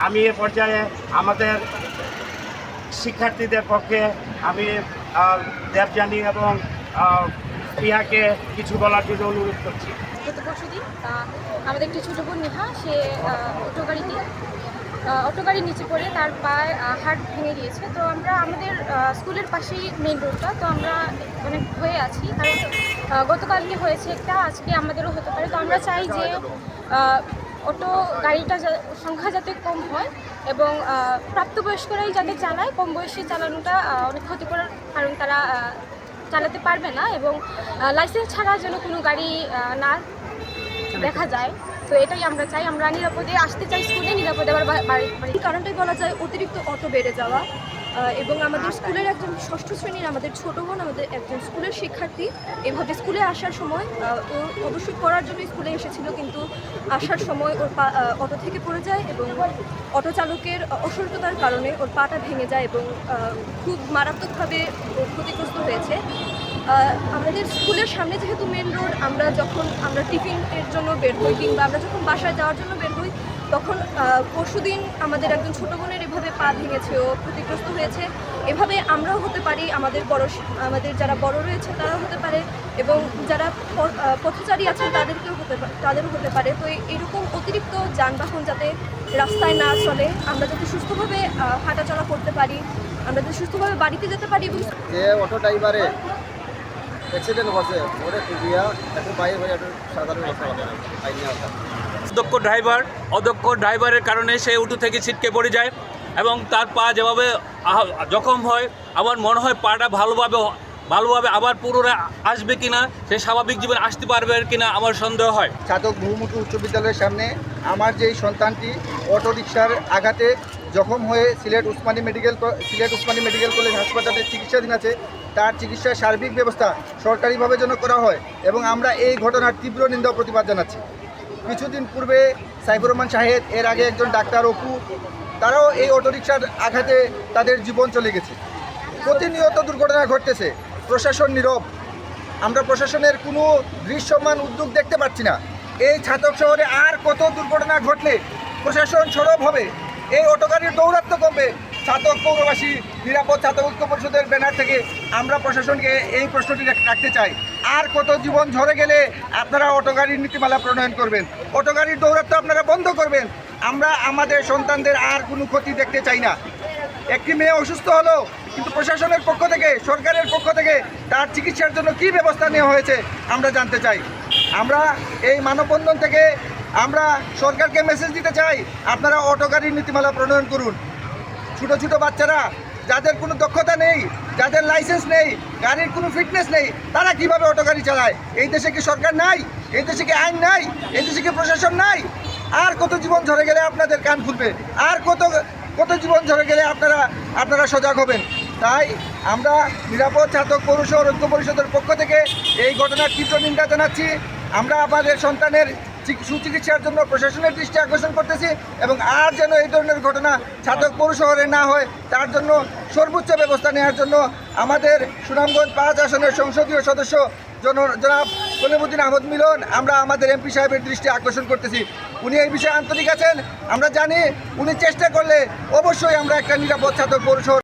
আমি এ পর্যায়ে আমাদের শিক্ষার্থীদের পক্ষে আমি দেবযানী এবং প্রিয়াকে কিছু বলার জন্য অনুরোধ করছি। গত পরশুদিন আমাদের একটি ছোটো বোন নেহা, সে অটো গাড়ির নিচে পড়ে তার পায়ে হাড় ভেঙে গিয়েছে। তো আমরা আমাদের স্কুলের পাশেই মেইন রোডটা, তো আমরা অনেক ভয়ে আছি, কারণ গতকালকে হয়েছে একটা, আজকে আমাদেরও হতে পারে। তো আমরা চাই যে অটো গাড়িটা সংখ্যা যাতে কম হয় এবং প্রাপ্তবয়স্করাই যাতে চালায়, কম বয়সে চালানোটা অনেক ক্ষতিকর, কারণ তারা চালাতে পারবে না এবং লাইসেন্স ছাড়া যেন কোনো গাড়ি না দেখা যায়। তো এটাই আমরা চাই, আমরা নিরাপদে আসতে চাই স্কুলে, নিরাপদে আবার বাড়ি। কারণটাই বলা যায় অতিরিক্ত অটো বেড়ে যাওয়া, এবং আমাদের স্কুলের একজন ষষ্ঠ শ্রেণীর আমাদের ছোট বোন, আমাদের একজন স্কুলের শিক্ষার্থী এভাবে স্কুলে আসার সময় ও অবশ্যই পড়ার জন্য স্কুলে এসেছিল, কিন্তু আসার সময় ওর পা অটো থেকে পড়ে যায় এবং অটো চালকের অসতর্কতার কারণে ওর পাটা ভেঙে যায় এবং খুব মারাত্মকভাবে ক্ষতিগ্রস্ত হয়েছে। আমাদের স্কুলের সামনে যেহেতু মেন রোড, আমরা টিফিনের জন্য বের হই কিংবা আমরা যখন বাসায় যাওয়ার জন্য বের হই, তখন পরশুদিন আমাদের একজন ছোটো বোনের এভাবে পা ভেঙেছে, ও ক্ষতিগ্রস্ত হয়েছে। এভাবে আমরাও হতে পারি, আমাদের আমাদের যারা বড় রয়েছে তারাও হতে পারে এবং যারা পথচারী আছেন তাদেরও হতে পারে। তো এইরকম অতিরিক্ত যানবাহন যাতে রাস্তায় না চলে, আমরা যাতে সুস্থভাবে হাঁটাচলা করতে পারি, আমরা যাতে সুস্থভাবে বাড়িতে যেতে পারি। এবং যে অটো ড্রাইভারে অ্যাক্সিডেন্ট হচ্ছে ওরে খুঁজিয়া একটু বাইরে হয়ে একটু সাধারণ অদক্ষ ড্রাইভারের কারণে সে উঁচু থেকে ছিটকে পড়ে যায় এবং তার পা যেভাবে জখম হয়, আমার মনে হয় পাটা ভালোভাবে আবার পুনরায় আসবে কিনা, সে স্বাভাবিক জীবনে আসতে পারবে কিনা আমার সন্দেহ হয়। ছাতক বহুমুখী উচ্চ বিদ্যালয়ের সামনে আমার যেই সন্তানটি অটোরিকশার আঘাতে জখম হয়ে সিলেট উসমানী মেডিকেল কলেজ হাসপাতালে চিকিৎসাধীন আছে, তার চিকিৎসার সার্বিক ব্যবস্থা সরকারিভাবে যেন করা হয় এবং আমরা এই ঘটনার তীব্র নিন্দা ও প্রতিবাদ জানাচ্ছি। কিছুদিন পূর্বে সাইফুর রহমান শাহেদ, এর আগে একজন ডাক্তার অপু, তারাও এই অটোরিকশার আঘাতে তাদের জীবন চলে গেছে। প্রতিনিয়ত দুর্ঘটনা ঘটতেছে, প্রশাসন নীরব, আমরা প্রশাসনের কোনো দৃশ্যমান উদ্যোগ দেখতে পাচ্ছি না। এই ছাতক শহরে আর কত দুর্ঘটনা ঘটলে প্রশাসন সরব হবে, এই অটো গাড়ির দৌরাত্ম্য কমবে। ছাতক পৌরবাসী নিরাপদ ছাতক ঐক্য পরিষদের ব্যানার থেকে আমরা প্রশাসনকে এই প্রশ্নটি রাখতে চাই, আর কত জীবন ঝরে গেলে আপনারা অটো গাড়ির নীতিমালা প্রণয়ন করবেন, অটো গাড়ির দৌরাত্ম্য আপনারা বন্ধ করবেন? আমরা আমাদের সন্তানদের আর কোনো ক্ষতি দেখতে চাই না। একটি মেয়ে অসুস্থ হলো, কিন্তু প্রশাসনের পক্ষ থেকে, সরকারের পক্ষ থেকে তার চিকিৎসার জন্য কী ব্যবস্থা নেওয়া হয়েছে আমরা জানতে চাই। আমরা এই মানববন্ধন থেকে আমরা সরকারকে মেসেজ দিতে চাই, আপনারা অটো গাড়ির নীতিমালা প্রণয়ন করুন। ছোটো ছোটো বাচ্চারা, যাদের কোনো দক্ষতা নেই, যাদের লাইসেন্স নেই, গাড়ির কোনো ফিটনেস নেই, তারা কিভাবে অটো গাড়ি চালায়? এই দেশে কি সরকার নাই? এই দেশে কি আইন নাই? এই দেশে কি প্রশাসন নাই? আর কত জীবন ঝরে গেলে আপনাদের কান খুলবে? আর কত জীবন ঝরে গেলে আপনারা সজাগ হবেন? তাই আমরা নিরাপদ ছাতক পৌরসভা ঐক্য পরিষদের পক্ষ থেকে এই ঘটনার তীব্র নিন্দা জানাচ্ছি। আমরা আমাদের সন্তানের সুচিকিৎসার জন্য প্রশাসনের দৃষ্টি আকর্ষণ করতেছি এবং আর যেন এই ধরনের ঘটনা ছাতক পৌর শহরে না হয়, তার জন্য সর্বোচ্চ ব্যবস্থা নেওয়ার জন্য আমাদের সুনামগঞ্জ 5 আসনের সংসদীয় সদস্য জনাব কলিমুদ্দিন আহমদ মিলন, আমরা আমাদের এমপি সাহেবের দৃষ্টি আকর্ষণ করতেছি। উনি এই বিষয়ে আন্তরিক আছেন, আমরা জানি উনি চেষ্টা করলে অবশ্যই আমরা একটা নিরাপদ ছাতক পৌর শহর